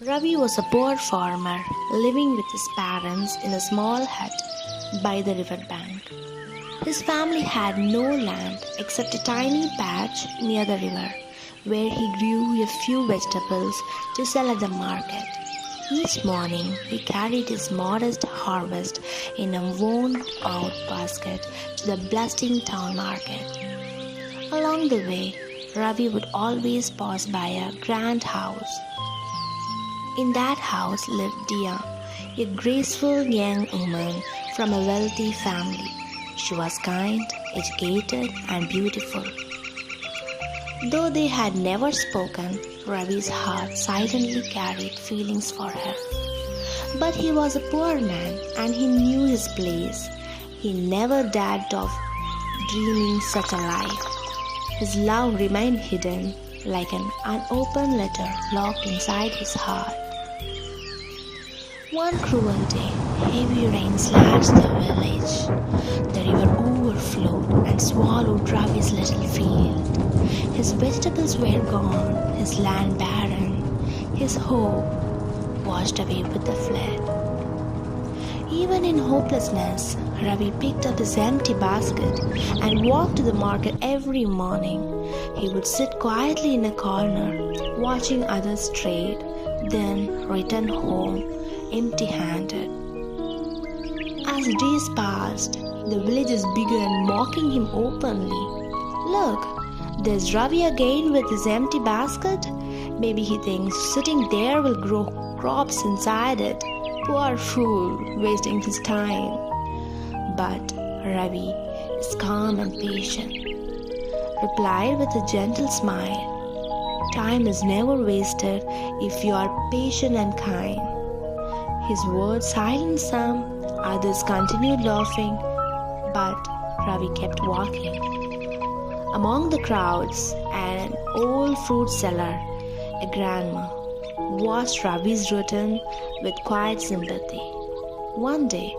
Ravi was a poor farmer living with his parents in a small hut by the river bank. His family had no land except a tiny patch near the river where he grew a few vegetables to sell at the market. Each morning he carried his modest harvest in a worn out basket to the bustling town market. Along the way, Ravi would always pass by a grand house. In that house lived Dia, a graceful young woman from a wealthy family. She was kind, educated, and beautiful. Though they had never spoken, Ravi's heart silently carried feelings for her. But he was a poor man and he knew his place. He never dared of dreaming such a life. His love remained hidden like an unopened letter locked inside his heart. One cruel day, heavy rain slashed the village. The river overflowed and swallowed Ravi's little field. His vegetables were gone, his land barren, his hope washed away with the flood. Even in hopelessness, Ravi picked up his empty basket and walked to the market every morning. He would sit quietly in a corner, watching others trade, then return home empty-handed. As days passed, the villagers began mocking him openly. Look, there's Ravi again with his empty basket. Maybe he thinks sitting there will grow crops inside it. Poor fool, wasting his time. But Ravi is calm and patient, replied with a gentle smile. Time is never wasted if you are patient and kind. His words silenced some, others continued laughing, but Ravi kept walking. Among the crowds, an old fruit seller, a grandma, watched Ravi's return with quiet sympathy. One day,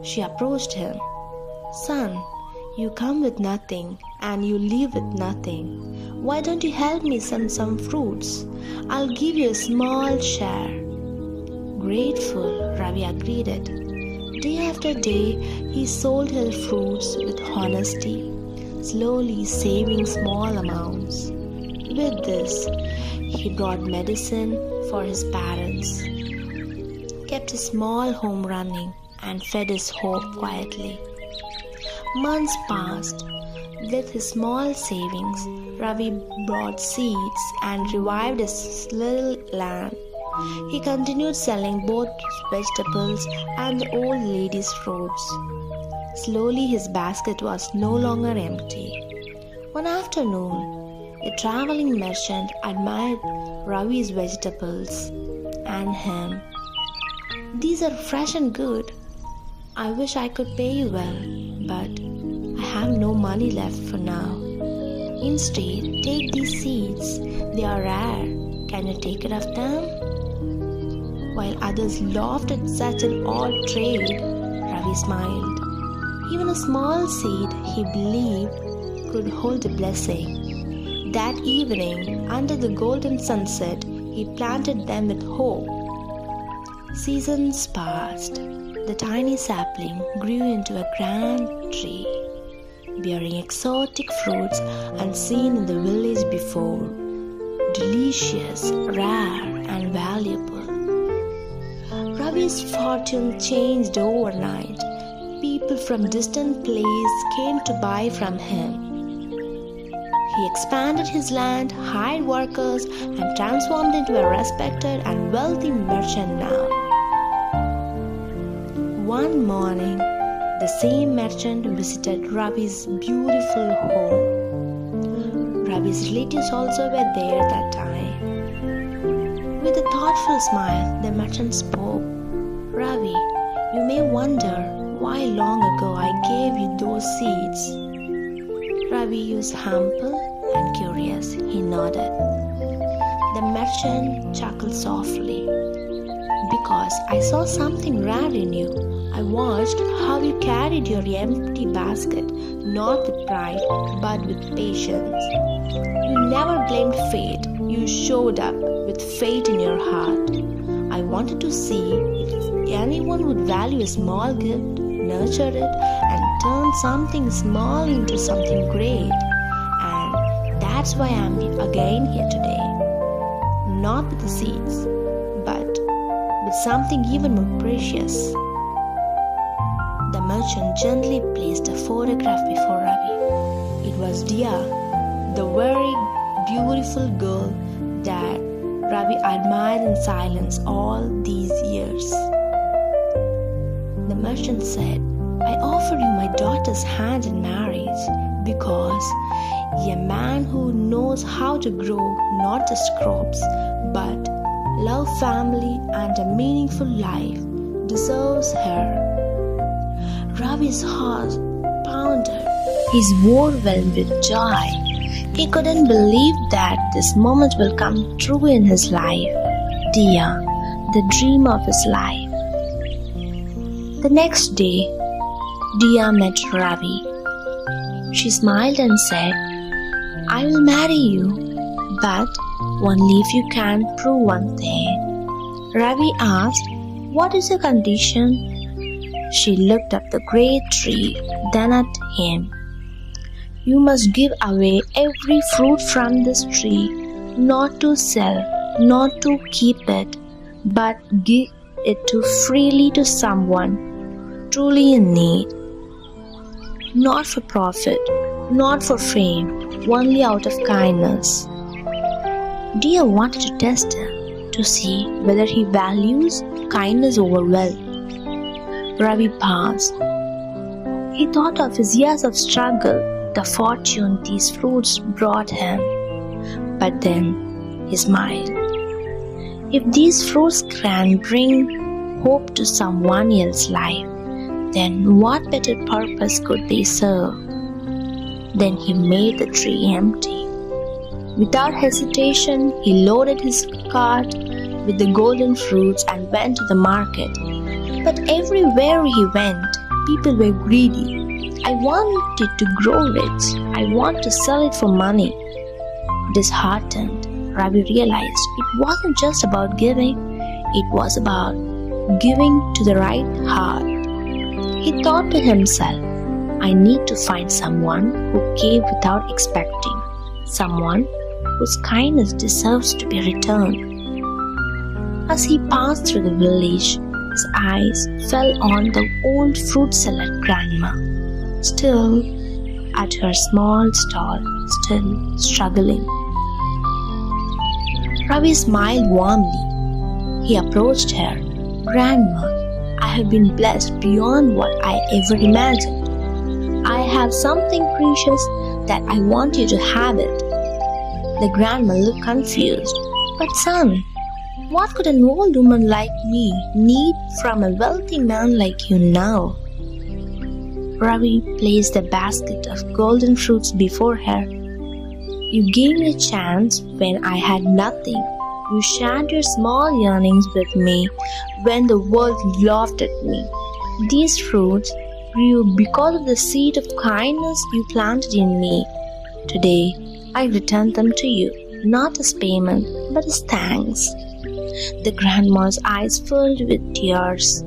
she approached him. Son, you come with nothing and you leave with nothing. Why don't you help me sell some fruits? I'll give you a small share. Grateful, Ravi agreed it. Day after day, he sold her fruits with honesty, slowly saving small amounts. With this, he brought medicine for his parents, kept his small home running, and fed his hope quietly. Months passed. With his small savings, Ravi bought seeds and revived his little land. He continued selling both vegetables and the old lady's fruits. Slowly his basket was no longer empty. One afternoon, a traveling merchant admired Ravi's vegetables and him. These are fresh and good. I wish I could pay you well, but I have no money left for now. Instead, take these seeds. They are rare. Can you take it of them? While others laughed at such an odd trade, Ravi smiled. Even a small seed, he believed, could hold a blessing. That evening, under the golden sunset, he planted them with hope. Seasons passed. The tiny sapling grew into a grand tree, bearing exotic fruits unseen in the village before, delicious, rare, and valuable. Ravi's fortune changed overnight. People from distant places came to buy from him. He expanded his land, hired workers, and transformed into a respected and wealthy merchant now. One morning, the same merchant visited Ravi's beautiful home. Ravi's relatives also were there that time. With a thoughtful smile, the merchant spoke. Ravi, you may wonder why long ago I gave you those seeds. Ravi was humble and curious. He nodded. The merchant chuckled softly. Because I saw something rare in you. I watched how you carried your empty basket, not with pride, but with patience. You never blamed fate. You showed up, with faith in your heart. I wanted to see if anyone would value a small gift, nurture it, and turn something small into something great. And that's why I'm again here today. Not with the seeds, but with something even more precious. The merchant gently placed a photograph before Ravi. It was Dia, the very beautiful girl that Ravi admired in silence all these years. The merchant said, I offer you my daughter's hand in marriage because a man who knows how to grow not just crops but love, family, and a meaningful life deserves her. Ravi's heart pounded. He's overwhelmed with joy. He couldn't believe that this moment will come true in his life. Dia, the dream of his life. The next day, Dia met Ravi. She smiled and said, I will marry you, but only if you can prove one thing. Ravi asked, what is your condition? She looked up the great tree, then at him. You must give away every fruit from this tree, not to sell, not to keep it, but give it freely to someone truly in need. Not for profit, not for fame, only out of kindness. Dia wanted to test him to see whether he values kindness over wealth. Ravi paused. He thought of his years of struggle, the fortune these fruits brought him. But then he smiled. If these fruits can bring hope to someone else's life, then what better purpose could they serve? Then he made the tree empty. Without hesitation, he loaded his cart with the golden fruits and went to the market. But everywhere he went, people were greedy. I want it to grow rich. I want to sell it for money. Disheartened, Ravi realized it wasn't just about giving, it was about giving to the right heart. He thought to himself, I need to find someone who gave without expecting, someone whose kindness deserves to be returned. As he passed through the village, his eyes fell on the old fruit seller grandma, still at her small stall, still struggling. Ravi smiled warmly. He approached her. Grandma, I have been blessed beyond what I ever imagined. I have something precious that I want you to have it. The grandma looked confused. But son, what could an old woman like me need from a wealthy man like you now? Ravi placed a basket of golden fruits before her. You gave me a chance when I had nothing. You shared your small earnings with me when the world laughed at me. These fruits grew because of the seed of kindness you planted in me. Today, I return them to you, not as payment, but as thanks. The grandma's eyes filled with tears.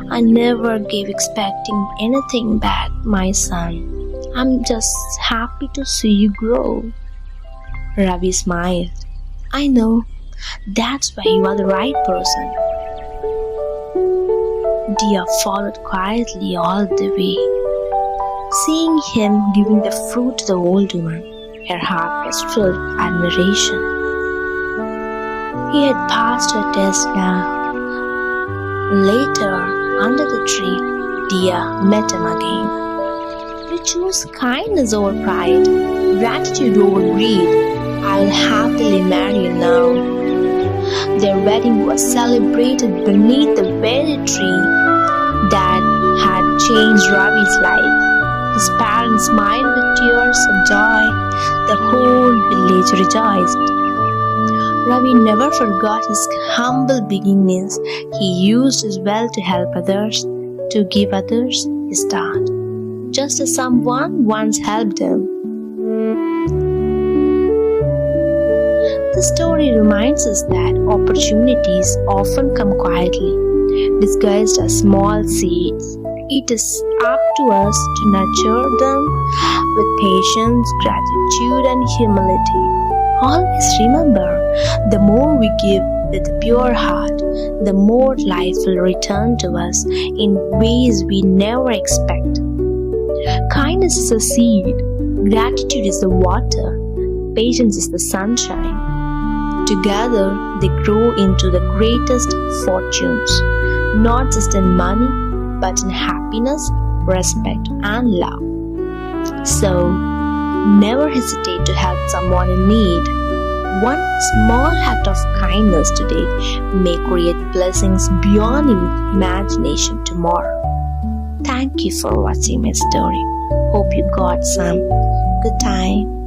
I never gave expecting anything back, my son. I'm just happy to see you grow. Ravi smiled. I know. That's why you are the right person. Dia followed quietly all the way. Seeing him giving the fruit to the old woman, her heart was filled with admiration. He had passed her test now. Later, under the tree, Dia met him again. You choose kindness over pride, gratitude over greed. I'll happily marry you now. Their wedding was celebrated beneath the very tree that had changed Ravi's life. His parents smiled with tears of joy. The whole village rejoiced. Ravi never forgot his humble beginnings. He used his wealth to help others, to give others his start, just as someone once helped him. The story reminds us that opportunities often come quietly, disguised as small seeds. It is up to us to nurture them with patience, gratitude, and humility. Always remember, the more we give with a pure heart, the more life will return to us in ways we never expect. Kindness is a seed, gratitude is the water, patience is the sunshine. Together, they grow into the greatest fortunes, not just in money, but in happiness, respect, and love. So, never hesitate to help someone in need. One small act of kindness today may create blessings beyond imagination tomorrow. Thank you for watching my story. Hope you got some good time.